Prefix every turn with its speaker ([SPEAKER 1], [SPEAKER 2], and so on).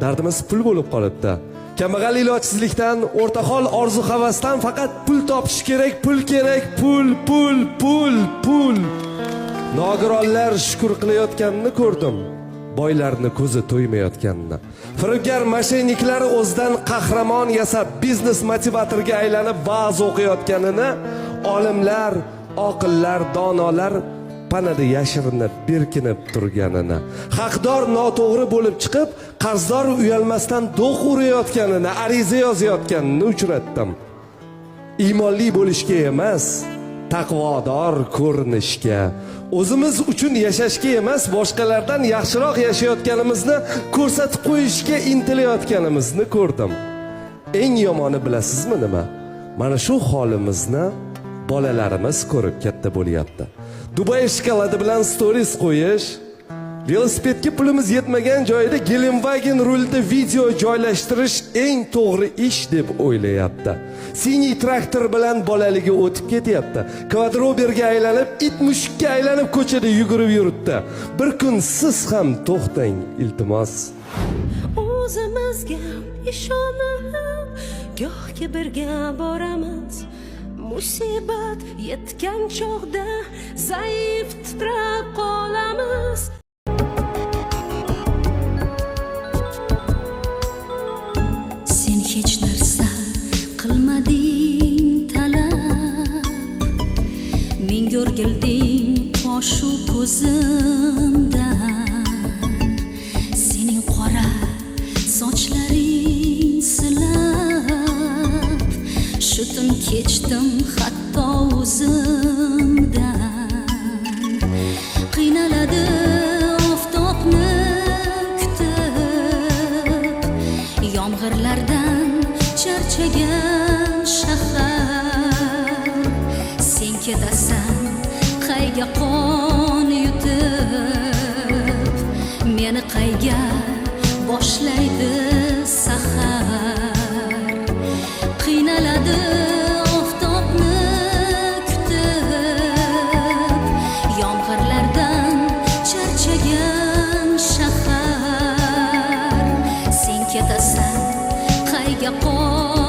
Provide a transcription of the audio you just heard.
[SPEAKER 1] Dardimiz pul bo'lib qolibdi. Kambag'al ilojsizlikdan, o'rtahol orzu-havasdan faqat pul topish kerak, pul kerak, pul, pul, pul, pul. Nogironlar shukr qilayotganini ko'rdim. Boylarni ko'zi to'ymayotganini. Firibgar masheniklar o'zidan qahramon yasab biznes motivatoriga aylanib va'z o'qiyotganini, olimlar, oqillar, donolar panada yashirinib, berkinib turganini, haqdor noto'g'ri bo'lib chiqib, qarzdor uyalmasdan do'q urayotganini, ariza yozayotganini uchratdim. Iymonli bo'lishga emas, taqvodor ko'rinishga, o'zimiz uchun yashashga emas, boshqalardan yaxshiroq yashayotganimizni ko'rsatib qo'yishga intilayotganimizni ko'rdim. Eng yomoni bilasizmi nima? Mana shu holimizni bolalarimiz ko'rib katta bo'lyapti. Dubay shokoladi bilan stories qo'yish, velosipedga pulimiz yetmagan joyda Gelenwagen rulida video joylashtirish eng to'g'ri ish deb o'ylayapti. Siniy traktor bilan bolaligi o'tib ketyapti. Kvadroberga aylanib, it mushukka aylanib ko'chada yugurib yuribdi. Bir kun siz ham to'xtang, iltimos.
[SPEAKER 2] O'zimizga ishonib, gohga birga boramiz. Musibat yetgan chog'da zaif titrab qolamiz. Sen hech narsa qilmading talab, menga o'rgilding qoshu ko'zimdan. Sening qora sochlaring silab, shu tun kechdim hatto o'zimdan. Qiynaladi oftobni kutib, yomg'irlardan charchagan shahar. Sen ketasan qayga qon yutib, meni qayga boshlaydi sahar. Qiynaladi oftobni kutib, yomg'irlardan charchagan shahar. Sen ketasan qayga qon